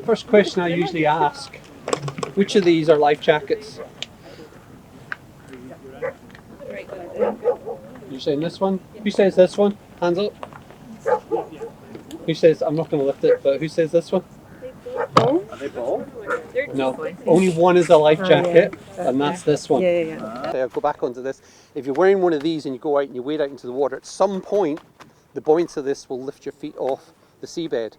First question I usually ask, which of these are life jackets? You're saying this one? Who says this one? Hands up. Who says, I'm not going to lift it, but who says this one? Are they both? No, only one is a life jacket, and that's this one. Okay, I'll go back onto this. If you're wearing one of these and you go out and you wade out into the water, at some point the buoyancy of this will lift your feet off the seabed.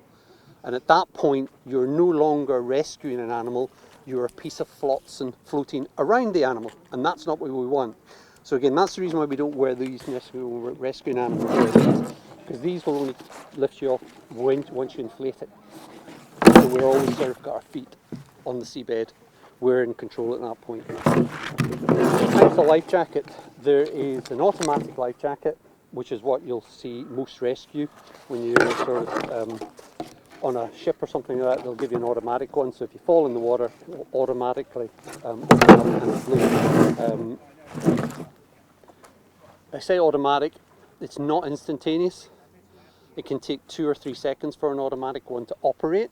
And at that point, you're no longer rescuing an animal, you're a piece of flotsam floating around the animal, and that's not what we want. So again, that's the reason why we don't wear these necessarily when we're rescuing animals, because these will only lift you off once you inflate it. So we're always sort of got our feet on the seabed. We're in control at that point. Types of life jacket. There is an automatic life jacket, which is what you'll see most rescue when you're sort of on a ship or something like that. They'll give you an automatic one. So if you fall in the water, it will automatically open up and float. I say automatic. It's not instantaneous. It can take 2 or 3 seconds for an automatic one to operate.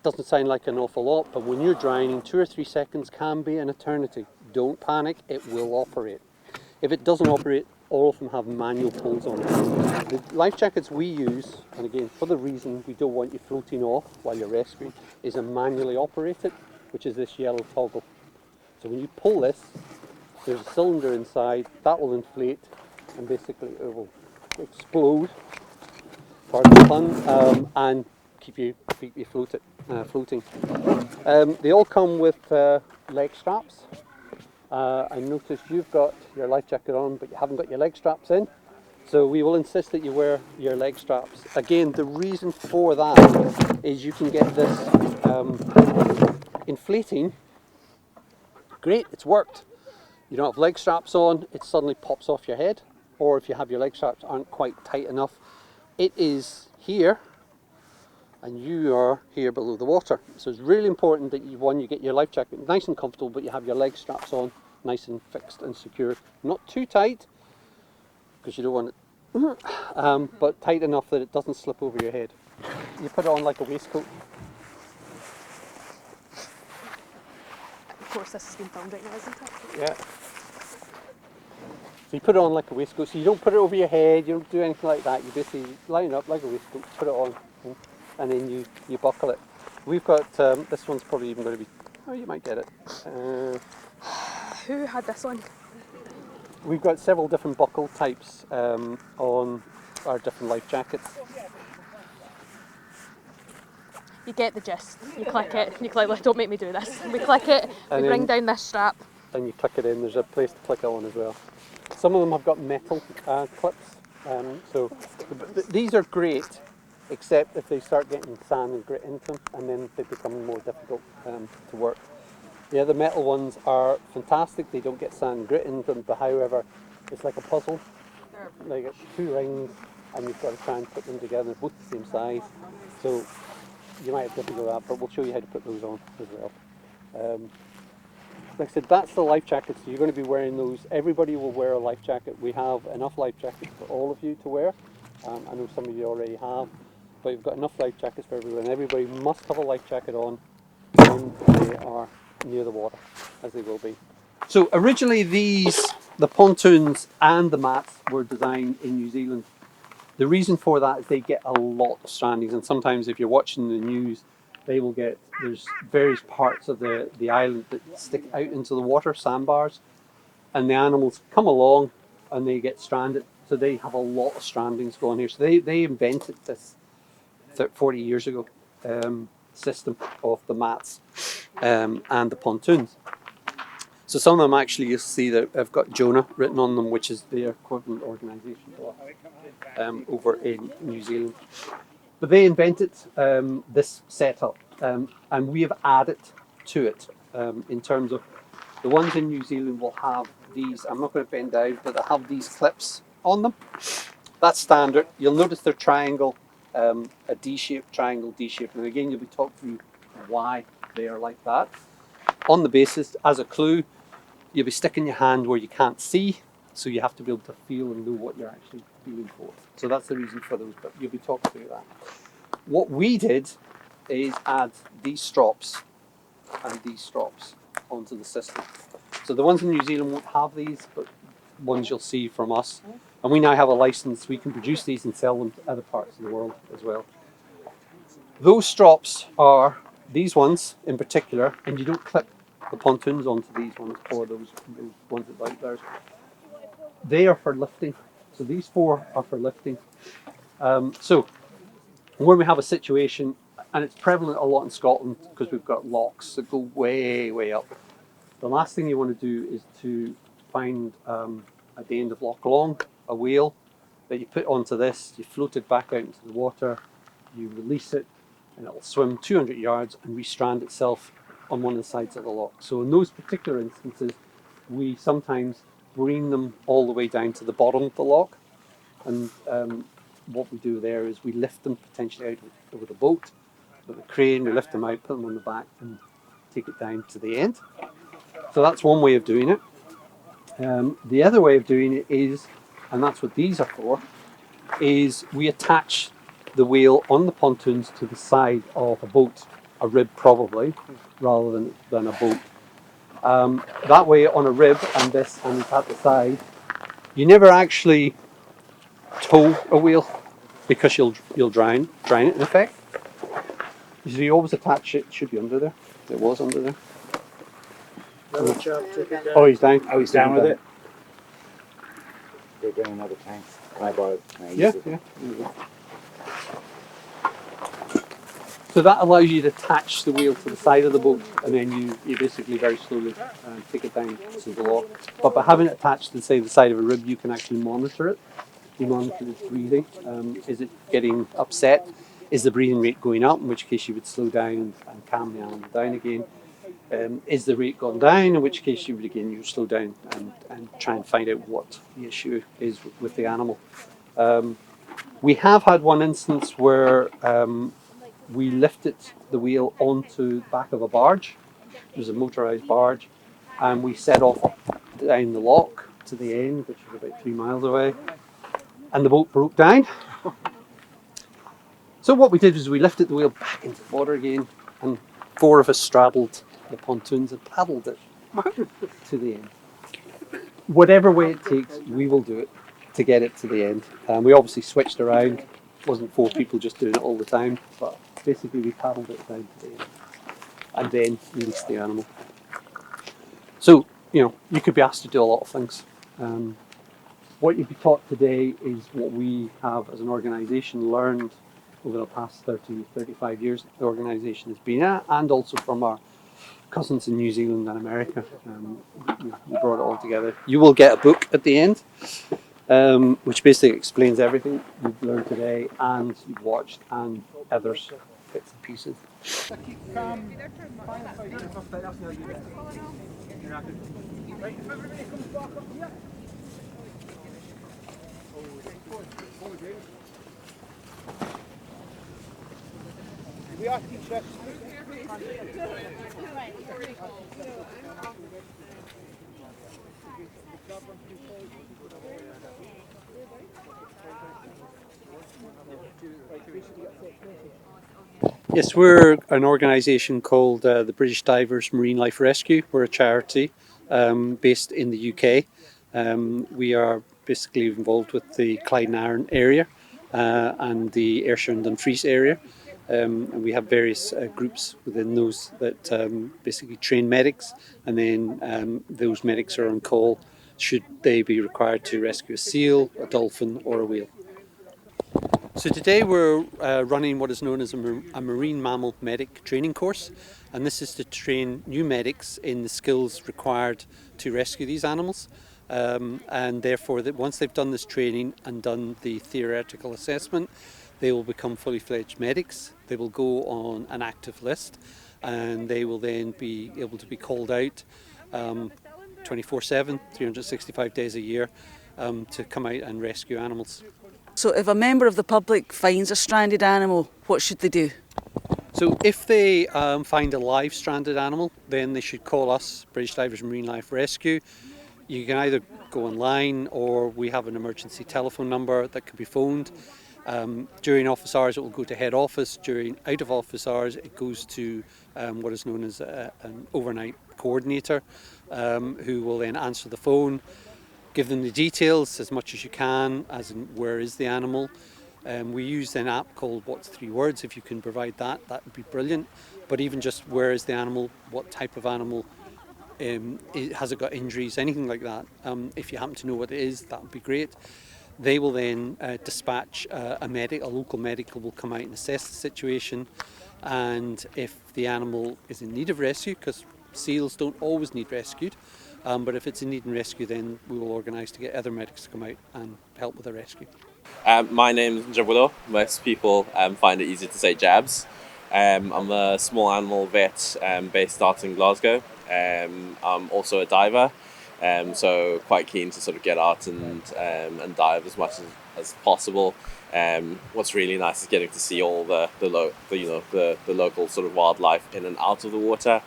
Doesn't sound like an awful lot, but when you're drowning, 2 or 3 seconds can be an eternity. Don't panic, it will operate. If it doesn't operate, all of them have manual pulls on it. The life jackets we use, and again, for the reason we don't want you floating off while you're rescuing, is a manually operated, which is this yellow toggle. So when you pull this, there's a cylinder inside, that will inflate, and basically it will explode, pardon the pun, and keep you floating. They all come with leg straps. I noticed you've got your life jacket on, but you haven't got your leg straps in. So we will insist that you wear your leg straps. Again, the reason for that is you can get this inflating. Great, it's worked. You don't have leg straps on, it suddenly pops off your head. Or if you have your leg straps aren't quite tight enough, it is here and you are here below the water. So it's really important that you get your life jacket nice and comfortable, but you have your leg straps on nice and fixed and secure. Not too tight, because you don't want it, but tight enough that it doesn't slip over your head. You put it on like a waistcoat. Of course, this has been filmed right now, isn't it? Yeah. So you put it on like a waistcoat, so you don't put it over your head, you don't do anything like that. You basically line it up like a waistcoat, put it on, and then you buckle it. We've got, this one's probably even going to be, oh, you might get it. Who had this one? We've got several different buckle types on our different life jackets. You get the gist. You click it, you click, don't make me do this. We click it, we bring down this strap. And you click it in, there's a place to click it on as well. Some of them have got metal clips, so these are great, except if they start getting sand and grit into them, and then they become more difficult to work. The other metal ones are fantastic, they don't get sand and grit into them, but however, it's like a puzzle. Like it's 2 rings, and you've got to try and put them together, they're both the same size, so you might have difficulty with that, but we'll show you how to put those on as well. Like I said, that's the life jackets, so you're going to be wearing those. Everybody will wear a life jacket. We have enough life jackets for all of you to wear. I know some of you already have, but you've got enough life jackets for everyone. Everybody must have a life jacket on when they are near the water, as they will be. So originally the pontoons and the mats were designed in New Zealand. The reason for that is they get a lot of strandings, and sometimes if you're watching the news, they will get, there's various parts of the island that stick out into the water, sandbars, and the animals come along and they get stranded. So they have a lot of strandings going here. So they invented this 40 years ago system of the mats and the pontoons. So some of them actually you'll see that have got Jonah written on them, which is their equivalent organisation over in New Zealand. But they invented this setup, and we have added to it in terms of the ones in New Zealand will have these, I'm not going to bend down, but they'll have these clips on them. That's standard. You'll notice they're triangle, a D-shaped, triangle, D-shaped, and again you'll be talked through why they are like that. On the basis, as a clue, you'll be sticking your hand where you can't see, so you have to be able to feel and know what you're actually feeling for. So that's the reason for those, but you'll be talked through that. What we did is add these strops and these strops onto the system. So the ones in New Zealand won't have these, but ones you'll see from us. And we now have a license, we can produce these and sell them to other parts of the world as well. Those strops are these ones in particular, and you don't clip the pontoons onto these ones or those ones that like theirs. They are for lifting. So these four are for lifting. So when we have a situation, and it's prevalent a lot in Scotland because we've got locks that go way, way up. The last thing you want to do is to find at the end of Loch Long a whale that you put onto this, you float it back out into the water, you release it, and it will swim 200 yards and restrand itself on one of the sides of the loch. So in those particular instances, we sometimes bring them all the way down to the bottom of the loch, and what we do there is we lift them potentially out with a boat, with a crane, we lift them out, put them on the back and take it down to the end. So that's one way of doing it. The other way of doing it is, and that's what these are for, is we attach the wheel on the pontoons to the side of a boat, a rib probably, rather than a boat. That way on a rib and this and at the side, you never actually tow a wheel because you'll drown it in effect. So you always attach it, should be under there. It was under there. Oh, he's down. Oh, he's down with it. They're getting another tank. Can I borrow it? Yeah. So that allows you to attach the wheel to the side of the boat, and then you basically very slowly take it down to the lock. But by having it attached to the side of a rib, you can actually monitor it. You monitor its breathing. Is it getting upset? Is the breathing rate going up? In which case you would slow down and calm the animal down again. Is the rate gone down? In which case you would slow down and try and find out what the issue is with the animal. We have had one instance where we lifted the wheel onto the back of a barge. It was a motorised barge, and we set off down the loch to the end, which was about 3 miles away, and the boat broke down. So what we did was we lifted the wheel back into the water again, and 4 of us straddled the pontoons and paddled it to the end. Whatever way it takes, we will do it to get it to the end. We obviously switched around. It wasn't 4 people just doing it all the time, but basically we paddled it down to the end and then released the animal. So, you could be asked to do a lot of things. What you'd be taught today is what we have as an organisation learned over the past 30, 35 years the organisation has been at, and also from our cousins in New Zealand and America. We brought it all together. You will get a book at the end, which basically explains everything you've learned today and you've watched and others bits and pieces. Yes, we're an organisation called the British Divers Marine Life Rescue. We're a charity based in the UK. We are basically involved with the Clyde and Arran area and the Ayrshire and Dumfries area. And we have various groups within those that basically train medics, and then those medics are on call should they be required to rescue a seal, a dolphin or a whale. So today we're running what is known as a Marine Mammal Medic training course, and this is to train new medics in the skills required to rescue these animals. And therefore, that once they've done this training and done the theoretical assessment, they will become fully fledged medics. They will go on an active list, and they will then be able to be called out 24/7, 365 days a year to come out and rescue animals. So if a member of the public finds a stranded animal, what should they do? So if they find a live stranded animal, then they should call us, British Divers Marine Life Rescue. You can either go online, or we have an emergency telephone number that can be phoned. During office hours, it will go to head office. During out of office hours, it goes to what is known as an overnight coordinator, who will then answer the phone, give them the details as much as you can, as in where is the animal. We use an app called What's 3 Words. If you can provide that, that would be brilliant. But even just where is the animal, what type of animal, has it got injuries, anything like that. If you happen to know what it is, that would be great. They will then dispatch a medic, a local medic will come out and assess the situation. And if the animal is in need of rescue, because seals don't always need rescued, but if it's in need of rescue, then we will organise to get other medics to come out and help with the rescue. My name is Jabulo. Most people find it easy to say Jabs. I'm a small animal vet based out in Glasgow. I'm also a diver, so quite keen to sort of get out and dive as much as possible. What's really nice is getting to see all the local sort of wildlife in and out of the water.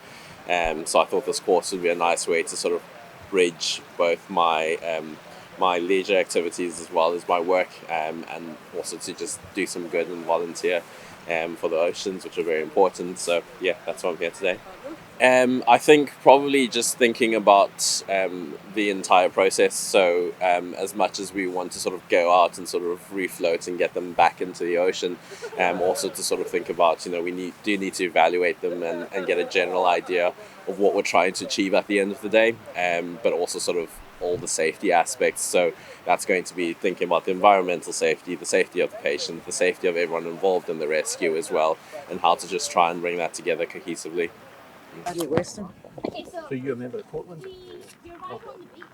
So I thought this course would be a nice way to sort of bridge both my leisure activities as well as my work, and also to just do some good and volunteer for the oceans, which are very important. So yeah, that's why I'm here today. I think probably just thinking about the entire process. So as much as we want to sort of go out and sort of refloat and get them back into the ocean, also to sort of think about, we need to evaluate them and get a general idea of what we're trying to achieve at the end of the day, but also sort of all the safety aspects. So that's going to be thinking about the environmental safety, the safety of the patient, the safety of everyone involved in the rescue as well, and how to just try and bring that together cohesively. Western. Okay, So you're a member of Portland? you arrive on the beach.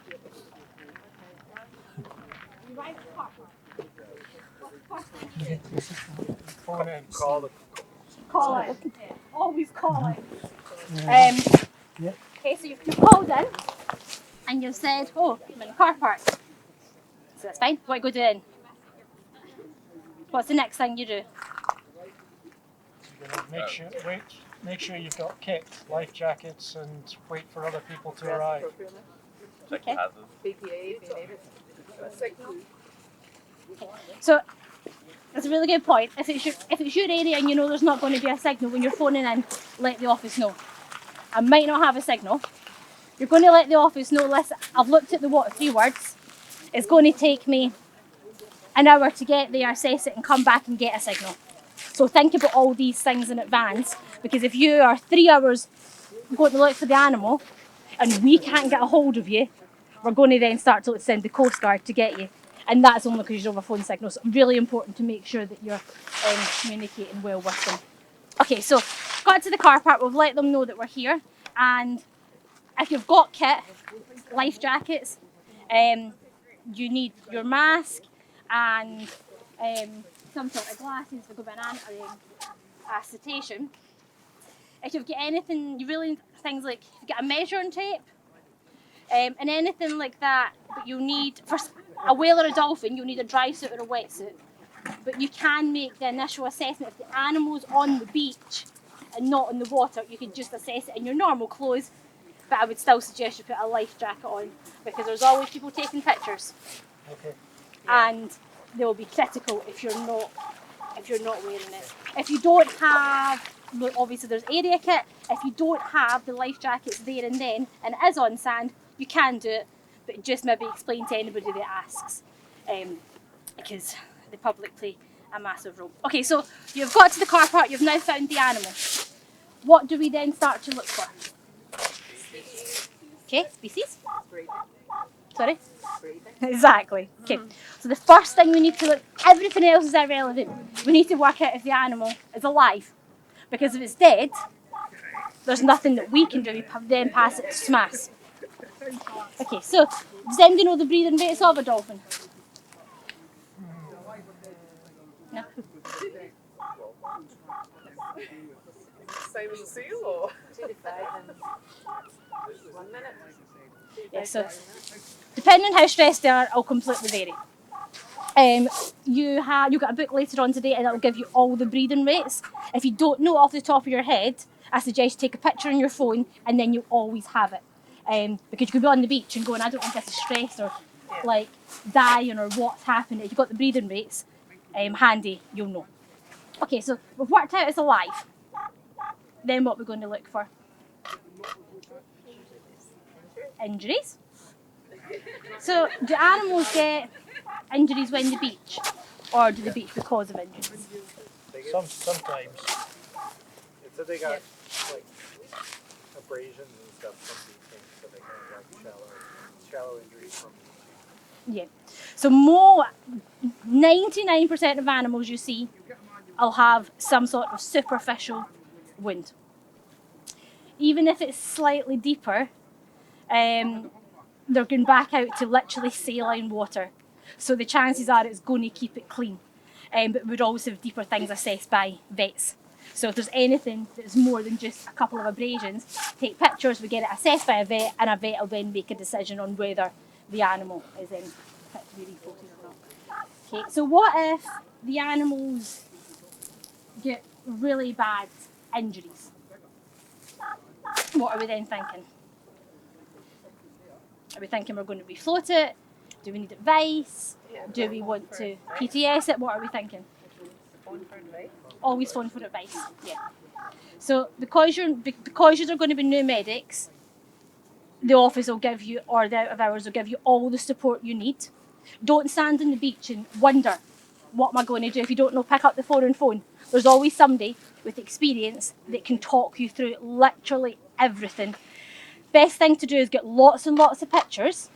You arrive at the car park. What's the first thing you do? Call it. Always call it. Okay, so you've called in and you've said, oh, I'm in the car park. So that's fine. What do you go do then? What's the next thing you do? You're gonna make sure you've got kit, life jackets, and wait for other people to arrive. Okay. So that's a really good point. If it's your area and you know there's not going to be a signal when you're phoning in, let the office know. I might not have a signal. You're going to let the office know, listen, I've looked at the what 3 words. It's going to take me an hour to get there, assess it and come back and get a signal. So think about all these things in advance, because if you are 3 hours going to look for the animal and we can't get a hold of you, we're going to then start to send the Coast Guard to get you. And that's only because you don't have a phone signal. So it's really important to make sure that you're communicating well with them. Okay, so got to the car park, we've let them know that we're here. And if you've got kit, life jackets, you need your mask and some sort of glasses for going acetation. If you've got anything, you really need things like you get a measuring tape and anything like that. But you'll need, for a whale or a dolphin, you'll need a dry suit or a wetsuit. But you can make the initial assessment if the animal's on the beach and not in the water. You can just assess it in your normal clothes. But I would still suggest you put a life jacket on, because there's always people taking pictures. Okay. And they will be critical if you're not wearing it. If you don't have, obviously there's area kit. If you don't have the life jackets there and then, and it is on sand, you can do it, but just maybe explain to anybody that asks, because the public play a massive role. Okay, so you've got to the car park, you've now found the animal. What do we then start to look for? Okay, species. Sorry? Exactly. Okay, so the first thing we need to look, everything else is irrelevant. We need to work out if the animal is alive. Because if it's dead, there's nothing that we can do, we then pass it to SMAS. Okay, so does anybody know the breathing rates of a dolphin? No? Same as a seal, or? 2 to 5 and 1 minute. Yeah, so depending on how stressed they are, it'll completely vary. You've got a book later on today and it'll give you all the breathing rates. If you don't know off the top of your head, I suggest you take a picture on your phone and then you'll always have it. Because you could be on the beach and going, I don't know if this is stress or like dying or what's happened. If you've got the breathing rates, handy, you'll know. Okay, so we've worked out it's alive. Then what we're going to look for? Injuries. So do animals get injuries when they beach, or do they beach because of injuries? Sometimes. So they got like abrasions and stuff from beaching, so they kind of like shallow injuries from. Yeah. So 99% of animals you see will have some sort of superficial wound. Even if it's slightly deeper, they're going back out to literally saline water. So the chances are it's going to keep it clean. But we'd always have deeper things assessed by vets. So if there's anything that's more than just a couple of abrasions, take pictures, we get it assessed by a vet, and a vet will then make a decision on whether the animal is fit to be refloated or not. Okay, so what if the animals get really bad injuries? What are we then thinking? Are we thinking we're going to refloat it? Do we need advice? Do we want to PTS it? What are we thinking? Always phone for advice. Yeah. So because you're going to be new medics, the office will give you, or the out of hours will give you all the support you need. Don't stand on the beach and wonder, what am I going to do? If you don't know, pick up the phone. There's always somebody with experience that can talk you through literally everything. Best thing to do is get lots and lots of pictures,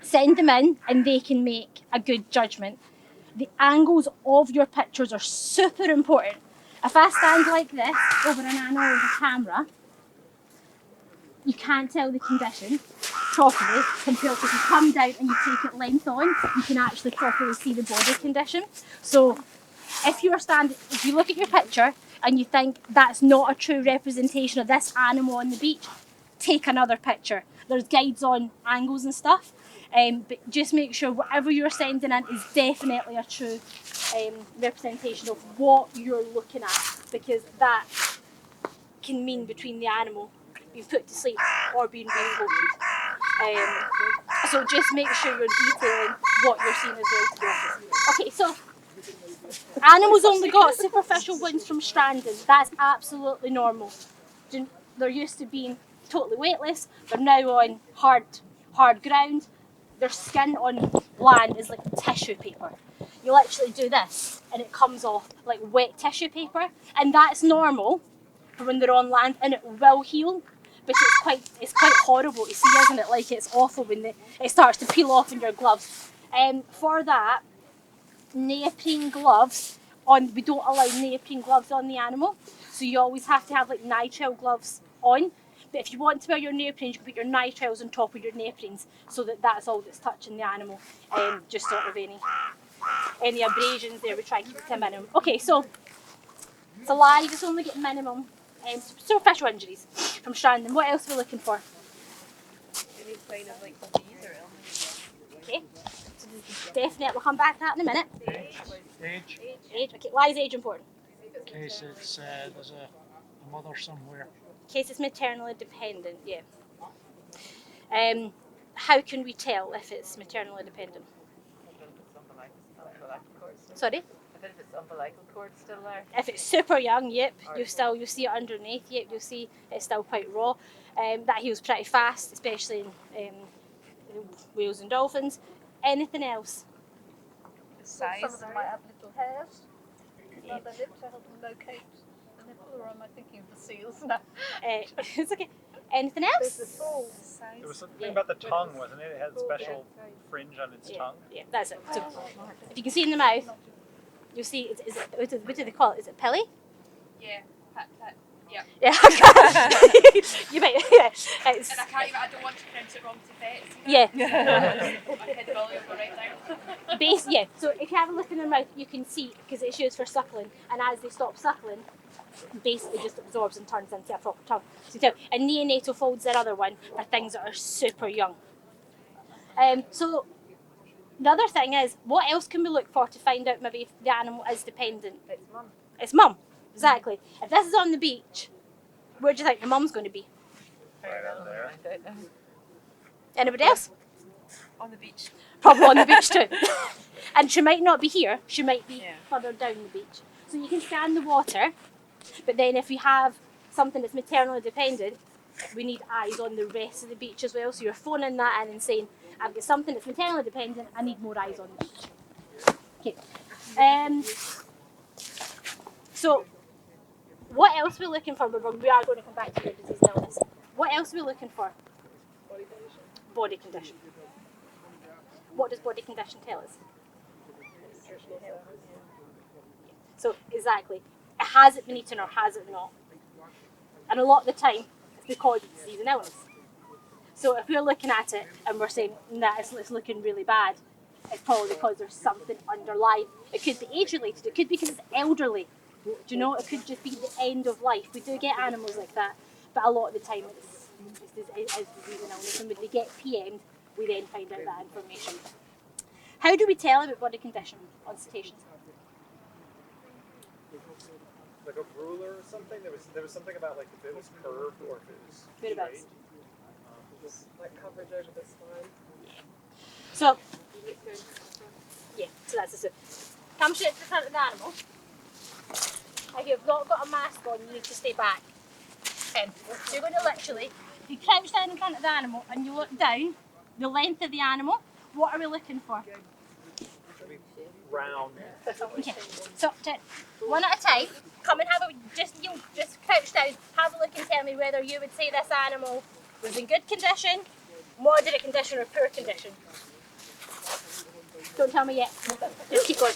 send them in, and they can make a good judgment. The angles of your pictures are super important. If I stand like this over an animal with a camera, you can't tell the condition properly compared to if you come down and you take it length on, you can actually properly see the body condition. So if you look at your picture and you think that's not a true representation of this animal on the beach, take another picture. There's guides on angles and stuff, but just make sure whatever you're sending in is definitely a true representation of what you're looking at, because that can mean between the animal being put to sleep or being refloated. So just make sure you're detailing what you're seeing as well to the office. Okay, so animals only got superficial wounds from stranding. That's absolutely normal. They're used to being totally weightless. They're now on hard ground. Their skin on land is like tissue paper. You literally do this and it comes off like wet tissue paper, and that's normal for when they're on land, and it will heal. But it's quite horrible to see, isn't it? Like, it's awful when it starts to peel off in your gloves. For that, neoprene gloves on. We don't allow neoprene gloves on the animal, so you always have to have like nitrile gloves on. But if you want to wear your neoprene, you can put your nitriles on top of your neoprenes, so that's all that's touching the animal. Just sort of any abrasions there, we try and keep it to a minimum. Okay, so it's alive. It's only getting minimum superficial injuries from stranding. What else are we looking for? Any sign of like disease or illness? Okay, so definitely we'll come back to that in a minute. Age. Okay, why is age important? In case it's there's a mother somewhere. In case it's maternally dependent, yeah. How can we tell if it's maternally dependent? Sorry? If it's umbilical cord still there. If it's super young, yep, you'll see it underneath, yep, you'll see it's still quite raw. That heals pretty fast, especially in whales and dolphins. Anything else? Size. Some of them might have little hairs on the lip to help them locate the nipple, or am I thinking of the seals now? It's okay. Anything else? There was something about the tongue, wasn't it? It had a special fringe on its tongue. Yeah, that's it. So if you can see in the mouth, you'll see, what do they call it? Is it pilly? Yeah. Yeah. Yeah. You might, yeah. And I don't want to pronounce it wrong to vets. Yeah. My kid volume will write down. Yeah, so if you have a look in their mouth, you can see, because it's used for suckling, and as they stop suckling, basically just absorbs and turns into a proper tongue. So, and neonatal fold's their other one for things that are super young. So the other thing is, what else can we look for to find out maybe if the animal is dependent? It's mum. It's mum, exactly. If this is on the beach, where do you think the mum's going to be? Right out there. I don't know. Anybody else? On the beach. Probably on the beach too. And she might not be here, she might be further down the beach. So you can scan the water, but then if you have something that's maternally dependent, we need eyes on the rest of the beach as well. So you're phoning that in and saying, I've got something that's maternally dependent, I need more eyes on the beach. Okay. So what else are we looking for? We are going to come back to the disease and illness. What else are we looking for? Body condition. Body condition. What does body condition tell us? Nutritional health. So exactly, has it been eaten or has it not? And a lot of the time, it's because of disease and illness. So if we're looking at it and we're saying that it's looking really bad, it's probably because there's something underlying. It could be age related, it could be because it's elderly. Do you know, it could just be the end of life. We do get animals like that, but a lot of the time it's disease and illness. And when they get PM'd, we then find out that information. How do we tell about body condition on cetaceans? Like a ruler or something? There was something about like if it was curved or if it was Whereabouts? straight. Like coverage over the spine. So, yeah, so that's the come straight to the front of the animal. If you've not got a mask on, you need to stay back. So you're going to literally, if you crouch down in front of the animal and you look down, the length of the animal, what are we looking for? Round. Okay, so one at a time, come and have a, just crouch down, have a look and tell me whether you would say this animal was in good condition, moderate condition or poor condition. Don't tell me yet, just keep going.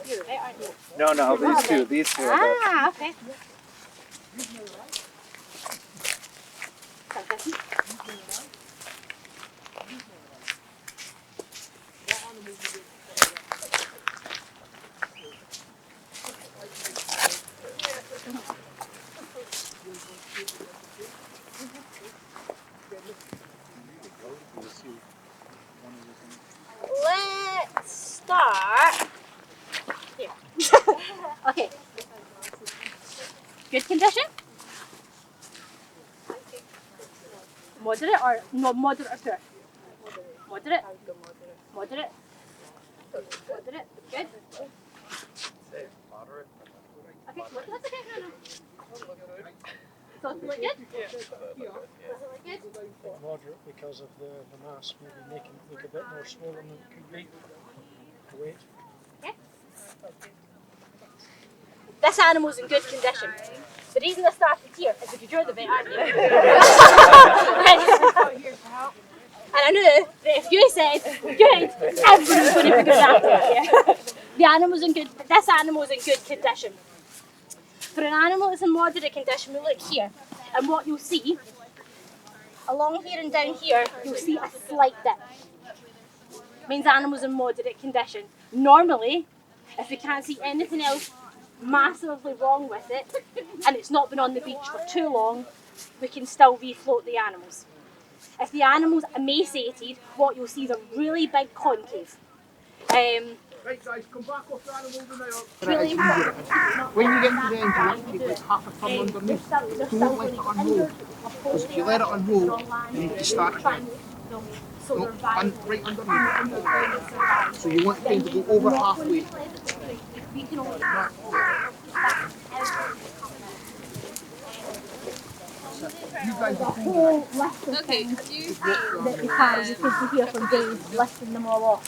You're right, aren't you? No, these two. Ah, okay. Fantastic. Let's start here. Okay. Good condition? Moderate or no moderate or poor? Moderate. Moderate. Moderate. Good. Say moderate. Okay, that's okay. No. So does it look good? Yeah. Does it look good? Moderate because of the mass, maybe making it look a bit more swollen than it could be. The weight. Okay. This animal's in good condition. The reason I started here is because you're the vet, aren't you? And I knew that if you said good, everyone's going to be good after it. The animal's in good. This animal's in good condition. For an animal that's in moderate condition, we look here, and what you'll see, along here and down here, you'll see a slight dip. Means animals in moderate condition. Normally, if we can't see anything else massively wrong with it, and it's not been on the beach for too long, we can still refloat the animals. If the animal's emaciated, what you'll see is a really big concave. Right guys, come back off the animal now. Really important. When you get to the end, you want to take like half a ton underneath. Don't let it unroll. Because if you let it unroll, you need to start again. No, right underneath. So you want the thing to go over halfway. You guys are Whole list of things that we can, we could be here for days listing them all off.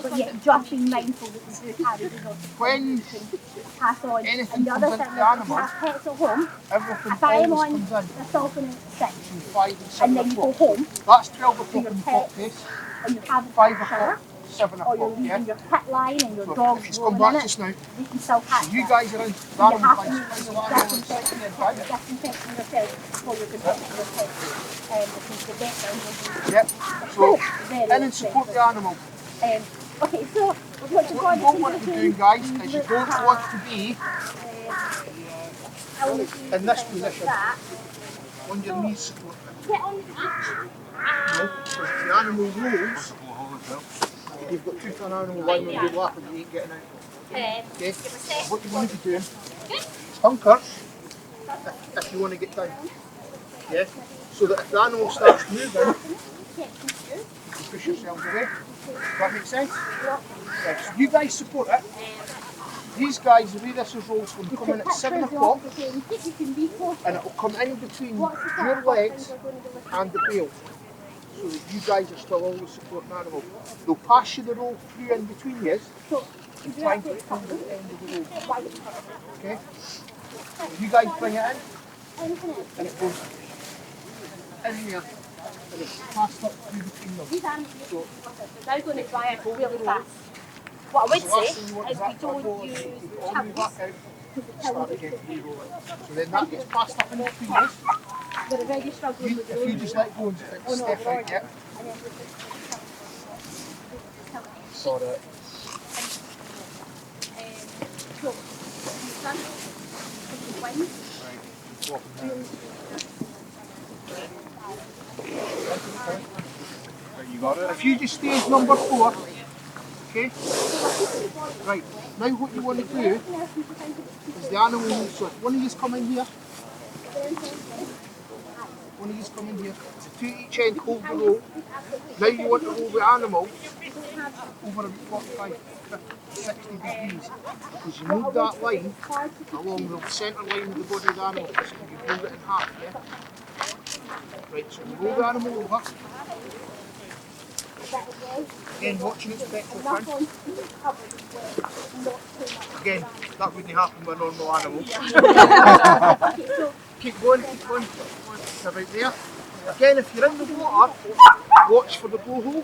But yeah, just be mindful that we do carry these off. when Pass on. anything And the other comes thing into is, the animal, if you have pets at home, everything if I'm always on comes in the dolphin at 6, between 5 and and 7 then you go o'clock. home, That's 12 to o'clock your in the pets, place, and you haven't 5 had a shower, o'clock, 7 or you're o'clock, yeah? leaving your pit line and your So dog's if it's come rolling back in just it, now, you can still catch you that. guys are in You the animal have to place, make place sure of you're animal is sitting there, right? disinfecting yourself before you're disinfecting your pet. Because the vet will Yep, so very in support the animal. okay, so what What you don't want to be doing, guys, is you don't want to be in this position, on your knees support. No, because the animal rolls, you've got 2 ton animal lying on your lap and you ain't getting out. Okay, what you want to be doing is hunker if you want to get down. Yeah, so that if the animal starts moving, you can push yourselves away. Does that make sense? Right, so you guys support it. These guys, the way this is rolled, will come in at 7 o'clock and it will come in between your legs and the bail. So that you guys are still always supporting animal. They'll pass you the roll through in between you and try and get to the end of the roll. Okay? So you guys bring it in and it goes in here and it's passed up through between them. So They're now going to dry out really fast. What I would say is we don't use chunks. start again to re-roll it. So then that gets passed up in between us. They're already struggling with the If you just let go and step out, yeah. Sort it. You got it. If you just stay as number 4, okay? Right, now what you want to do is the animal moves. So if one of you come in here, to each end hold the roll. Now you want to roll the animal over 45, 50, 60 degrees because you move that line along the centre line of the body of the animal. So you hold it in half, yeah? Right, so you roll the animal over. Again, watching its vector turn. Again, that wouldn't happen with a normal animal. Keep going. About there. Again, if you're in the water, watch for the blowhole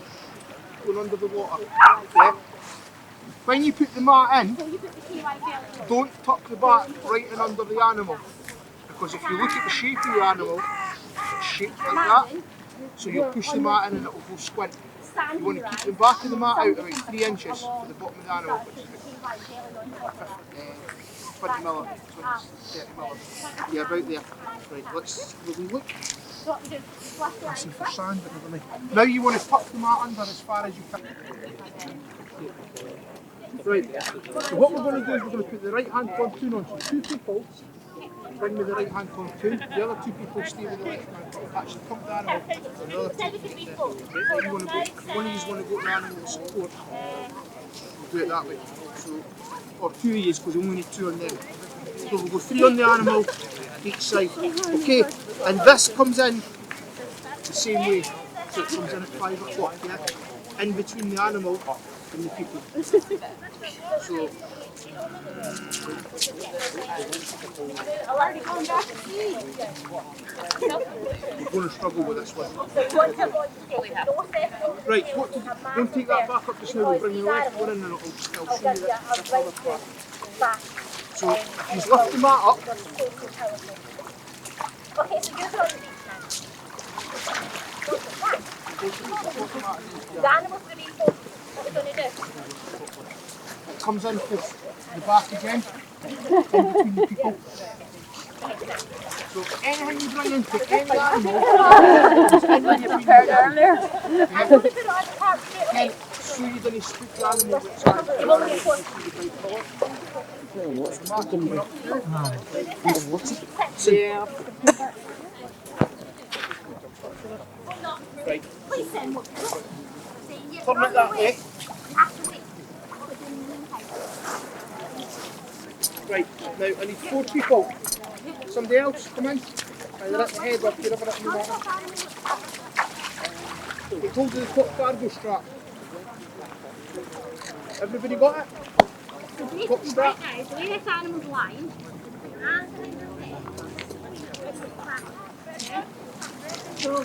going under the water. Yeah. When you put the mat in, don't tuck the back right in under the animal. Because if you look at the shape of the animal, it's shaped like that. So you'll push the mat in and it will go squint. You want to keep the back of the mat out about 3 inches to the bottom of the animal, which is about 20 mm, 30 mm. Yeah, about there. Right, will we look? Listen for sand and everything. Now you want to tuck the mat under as far as you can. Right, so what we're going to do is we're going to put the right hand pontoon on. So 2 people bring me the right hand pontoon, the other 2 people stay with the left hand. Actually come to the animal, and the other 2 people there. You want to go, one of you want to go to the animal with support. We'll do it that way. So, or 2 of you because we only need 2 on them. So we'll go 3 on the animal, each side. Okay, and this comes in the same way. So it comes in at 5 o'clock, yeah? In between the animal and the people. So, we're going to struggle with this one. Right, don't take that back up just now, we'll bring the left one in and I'll show you this other part. So, he's lift the mat up. Okay, so you're on the beach now. The animal's going to be focused. What are we going to do? It comes into the back again, in between the people. So anything you bring into any animal is in between the earlier. again, so you didn't spook the animal that's right. Turn it that way. Right, now I need 4 people. Somebody else, come in. Either at the head or you're over at the bottom. Get hold of the top cargo strap. Everybody got it? Top strap. Right now, the way this animal's lying,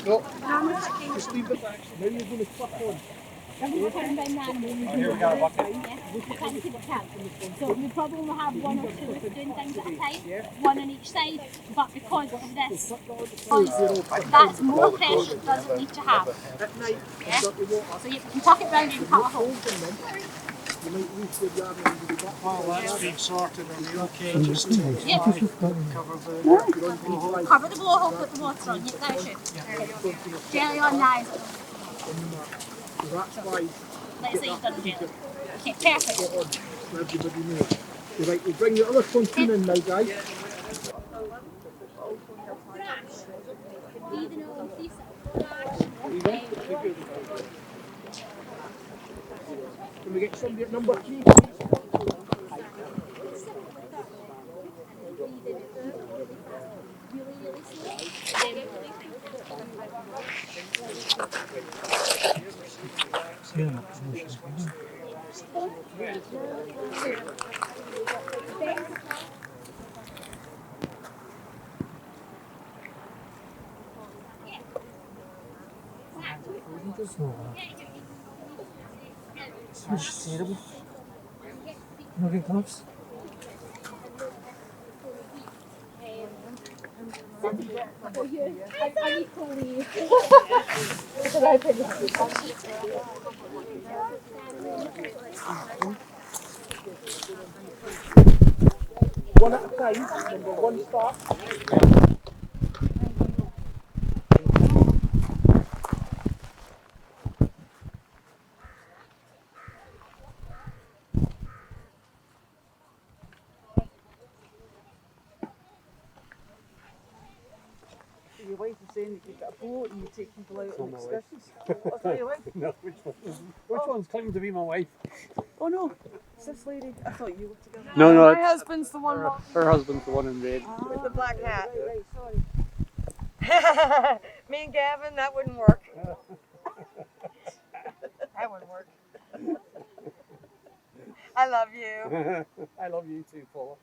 No, just leave it. Now you're going to clip on. Here we got a bucket. So we probably will have 1 or 2 doing things at a time, 1 on each side, but because of this, that's more pressure it doesn't need to have. At night, Yeah? So you can tuck it round and cut a hole. you might lose your yard and you'll be back. While that's being sorted, are we okay just to Yep. cover the Cover the blowhole, put the water on. Yep, that should. Jelly on eyes. So that's why Let's say you've done the jelly. Okay, perfect. spot on, so everybody knows. So right, we'll bring the other pontoon in now, guys. Can we get somebody at number 3, please? It's terrible. No good gloves. One at a time, number 1 start. Your wife was saying that you get a boat and you take people out on my wife. excursions. What's that your wife? No, which one's claiming to be my wife? Oh no, it's this lady. I thought you were together. No, no, My husband's the one her husband's the one in red. with the black hat. Right, sorry. Me and Gavin, that wouldn't work. That wouldn't work. I love you. I love you too, Paula.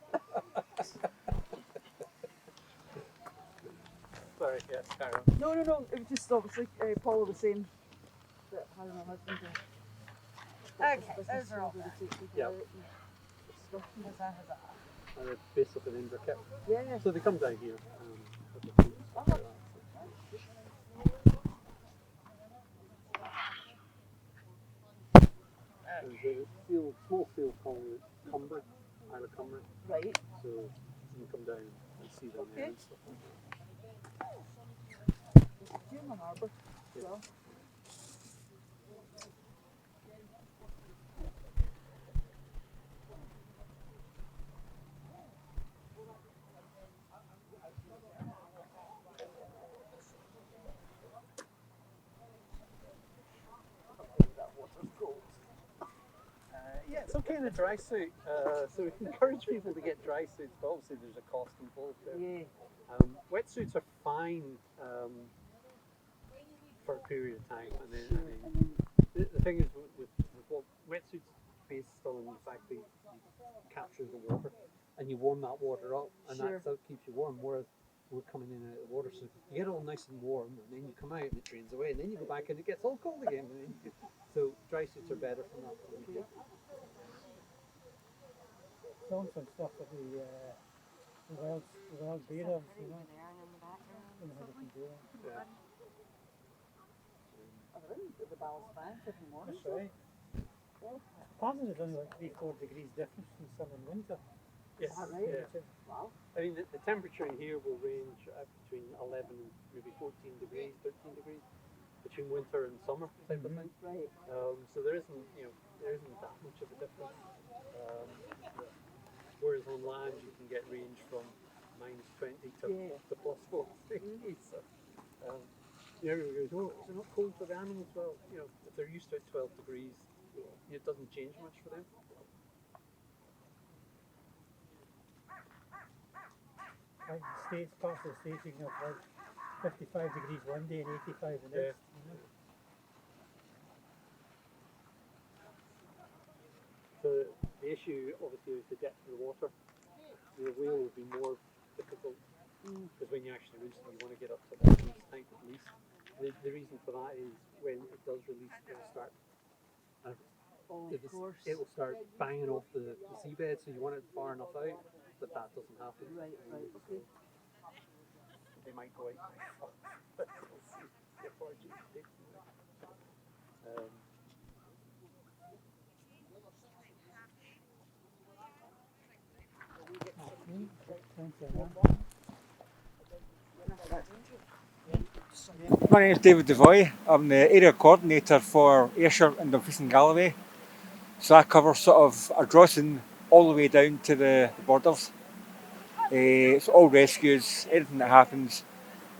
Sorry, yes, carry on. No, it was just obviously Paula was saying that her and her husband Okay, those are all done. Yeah. Huzzah, huzzah. They're based up in Inverkip. Yeah. So they come down here. There's a small seal called Cumber, Isle of Cumber. Right. So you can come down and see them there and stuff like that. You're in the harbour as well. Yeah, it's okay in a dry suit. So we encourage people to get dry suits, but obviously there's a cost involved there. Yeah. Wetsuits are fine for a period of time, and then the thing is with what wetsuits based on the fact that you capture the water and you warm that water up, and that keeps you warm. Whereas we're coming in and out of the water, so you get all nice and warm, and then you come out and it drains away, and then you go back and it gets all cold again. So dry suits are better from that point of view. Dolphin stuff with the wild bearers, you know. I don't know how they can do that. Yeah. The ballast bank every morning. That's right. Apparently there's only like 3-4 degrees difference in summer and winter. Yes. Is that right? Yeah. Wow. I mean, the temperature in here will range between 11 and maybe 14 degrees, 13 degrees, between winter and summer type of thing. Right. So there isn't that much of a difference. Whereas on land you can get range from -20 to +40 degrees. So, everyone goes, oh, is it not cold for the animals? Well, if they're used to it 12 degrees, it doesn't change much for them. Like the States, parts of the States, you can have like 55 degrees one day and 85 the next. You know? So the issue obviously is the depth of the water. The whale would be more difficult because when you actually release them, you want to get up to that release height at least. The reason for that is when it does release, it will start. It will start banging off the seabed, so you want it far enough out that doesn't happen. Right, okay. They might go out. Thank you. My name is David Devoy. I'm the area coordinator for Ayrshire and Dumfries and Galloway. So I cover sort of Ardrossan all the way down to the borders. It's all rescues, anything that happens,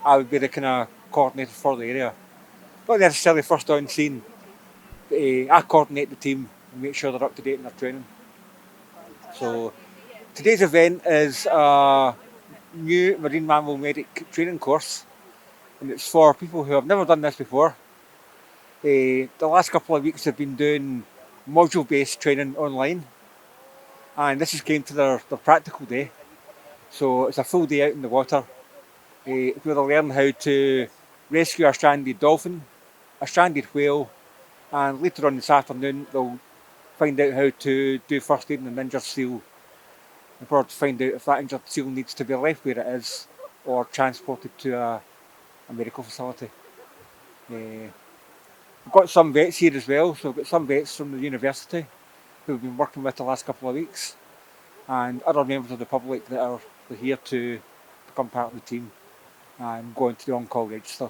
I would be the kind of coordinator for the area. Not necessarily first on scene, but I coordinate the team and make sure they're up to date in their training. So today's event is a new Marine Mammal Medic training course, and it's for people who have never done this before. The last couple of weeks they've been doing module-based training online, and this has came to their practical day. So it's a full day out in the water. Where they'll learn how to rescue a stranded dolphin, a stranded whale, and later on this afternoon they'll find out how to do first aid on an injured seal, in order to find out if that injured seal needs to be left where it is or transported to a medical facility. We've got some vets here as well, so we've got some vets from the university who we've been working with the last couple of weeks, and other members of the public that are here to become part of the team and go into the on-call register.